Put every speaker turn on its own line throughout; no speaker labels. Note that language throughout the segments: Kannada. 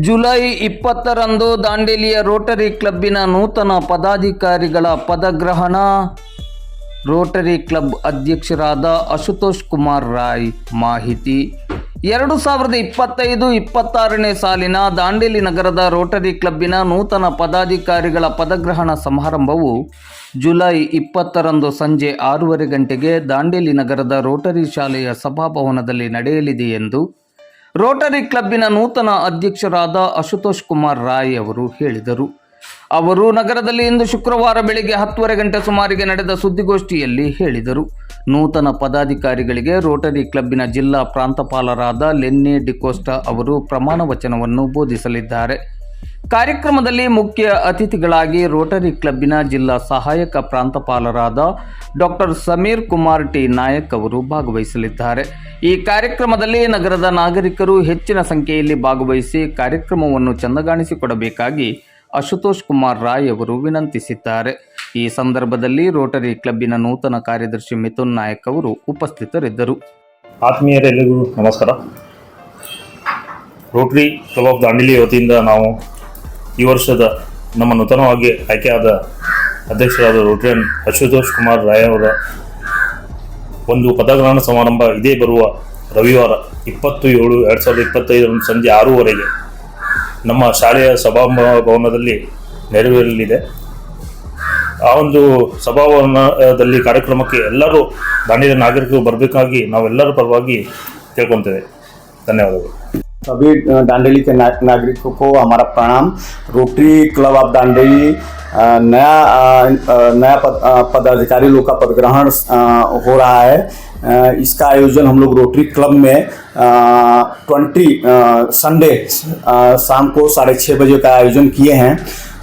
ಜುಲೈ 20ರಂದು ದಾಂಡೇಲಿಯ ರೋಟರಿ ಕ್ಲಬ್ಬಿನ ನೂತನ ಪದಾಧಿಕಾರಿಗಳ ಪದಗ್ರಹಣ. ರೋಟರಿ ಕ್ಲಬ್ ಅಧ್ಯಕ್ಷರಾದ ಅಶುತೋಷ್ ಕುಮಾರ್ ರಾಯ್ ಮಾಹಿತಿ. 2025-26ನೇ ಸಾಲಿನ ದಾಂಡೇಲಿ ನಗರದ ರೋಟರಿ ಕ್ಲಬ್ಬಿನ ನೂತನ ಪದಾಧಿಕಾರಿಗಳ ಪದಗ್ರಹಣ ಸಮಾರಂಭವು ಜುಲೈ 20ರಂದು ಸಂಜೆ 6:30 ಗಂಟೆಗೆ ದಾಂಡೇಲಿ ನಗರದ ರೋಟರಿ ಶಾಲೆಯ ಸಭಾಭವನದಲ್ಲಿ ನಡೆಯಲಿದೆ ಎಂದು ರೋಟರಿ ಕ್ಲಬ್ಬಿನ ನೂತನ ಅಧ್ಯಕ್ಷರಾದ ಅಶುತೋಷ್ ಕುಮಾರ್ ರಾಯ್ ಅವರು ಹೇಳಿದರು. ಅವರು ನಗರದಲ್ಲಿ ಇಂದು ಶುಕ್ರವಾರ ಬೆಳಗ್ಗೆ 10:30 ಗಂಟೆ ಸುಮಾರಿಗೆ ನಡೆದ ಸುದ್ದಿಗೋಷ್ಠಿಯಲ್ಲಿ ಹೇಳಿದರು. ನೂತನ ಪದಾಧಿಕಾರಿಗಳಿಗೆ ರೋಟರಿ ಕ್ಲಬ್ಬಿನ ಜಿಲ್ಲಾ ಪ್ರಾಂತಪಾಲರಾದ ಲೆನ್ನೆ ಡಿಕೋಸ್ಟಾ ಅವರು ಪ್ರಮಾಣ ವಚನವನ್ನು ಬೋಧಿಸಲಿದ್ದಾರೆ. ಕಾರ್ಯಕ್ರಮದಲ್ಲಿ ಮುಖ್ಯ ಅತಿಥಿಗಳಾಗಿ ರೋಟರಿ ಕ್ಲಬ್ಬಿನ ಜಿಲ್ಲಾ ಸಹಾಯಕ ಪ್ರಾಂತಪಾಲರಾದ ಡಾಕ್ಟರ್ ಸಮೀರ್ ಕುಮಾರ್ ಟಿ ನಾಯಕ್ ಅವರು ಭಾಗವಹಿಸಲಿದ್ದಾರೆ. ಈ ಕಾರ್ಯಕ್ರಮದಲ್ಲಿ ನಗರದ ನಾಗರಿಕರು ಹೆಚ್ಚಿನ ಸಂಖ್ಯೆಯಲ್ಲಿ ಭಾಗವಹಿಸಿ ಕಾರ್ಯಕ್ರಮವನ್ನು ಚಂದಗಾಣಿಸಿಕೊಡಬೇಕಾಗಿ ಅಶುತೋಷ್ ಕುಮಾರ್ ರಾಯ್ ಅವರು ವಿನಂತಿಸಿದ್ದಾರೆ. ಈ ಸಂದರ್ಭದಲ್ಲಿ ರೋಟರಿ ಕ್ಲಬ್ಬಿನ ನೂತನ ಕಾರ್ಯದರ್ಶಿ ಮಿಥುನ್ ನಾಯಕ್ ಅವರು ಉಪಸ್ಥಿತರಿದ್ದರು.
ಆತ್ಮೀಯರೆಲ್ಲರಿಗೂ ನಮಸ್ಕಾರ. ರೋಟರಿ ಕ್ಲಬ್ ಆಫ್ ದಾಂಡೇಲಿ ವತಿಯಿಂದ ನಾವು ಈ ವರ್ಷದ ನಮ್ಮ ನೂತನವಾಗಿ ಆಯ್ಕೆಯಾದ ಅಧ್ಯಕ್ಷರಾದ ರೋಟರಿಯನ್ ಅಶುತೋಷ್ ಕುಮಾರ್ ರಾಯ್ ಅವರ ಒಂದು ಪದಗ್ರಹಣ ಸಮಾರಂಭ ಇದೇ ಬರುವ ರವಿವಾರ 20/7/2025 ಸಂಜೆ 6:00 ನಮ್ಮ ಶಾಲೆಯ ಸಭಾಭವನದಲ್ಲಿ ನೆರವೇರಲಿದೆ. ಆ ಒಂದು ಸಭಾಭವನದಲ್ಲಿ ಕಾರ್ಯಕ್ರಮಕ್ಕೆ ಎಲ್ಲರೂ ದಾಂಡೇಲಿ ನಾಗರಿಕರು ಬರಬೇಕಾಗಿ ನಾವೆಲ್ಲರ ಪರವಾಗಿ ಕೇಳ್ಕೊತೇವೆ. ಧನ್ಯವಾದಗಳು.
सभी दांडेली के नागरिकों को हमारा प्रणाम. रोटरी क्लब ऑफ दांडेली नया पदाधिकारी लोग का पदग्रहण हो रहा है. इसका आयोजन हम लोग रोटरी क्लब में 20 संडे शाम को 6:30 बजे का आयोजन किए हैं.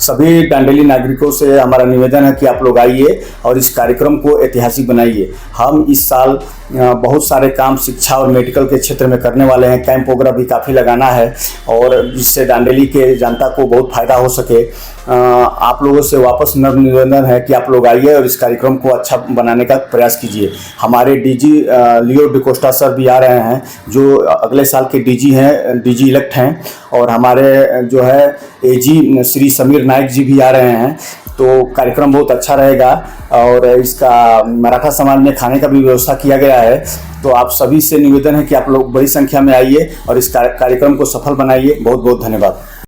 सभी दांडेली नागरिकों से हमारा निवेदन है कि आप लोग आइए और इस कार्यक्रम को ऐतिहासिक बनाइए. हम इस साल बहुत सारे काम शिक्षा और मेडिकल के क्षेत्र में करने वाले हैं. कैंप वगैरह भी काफ़ी लगाना है और जिससे दांडेली के जनता को बहुत फ़ायदा हो सके. आप लोगों से वापस निवेदन है कि आप लोग आइए और इस कार्यक्रम को अच्छा बनाने का प्रयास कीजिए. हमारे डीजी लियो डिकोस्टा सर भी आ रहे हैं जो अगले साल के डीजी इलेक्ट हैं और हमारे जो है एजी श्री समीर नायक जी भी आ रहे हैं. तो कार्यक्रम बहुत अच्छा रहेगा और इसका मराठा समाज में खाने का भी व्यवस्था किया गया है. तो आप सभी से निवेदन है कि आप लोग बड़ी संख्या में आइए और इस कार्यक्रम को सफल बनाइए. बहुत बहुत धन्यवाद.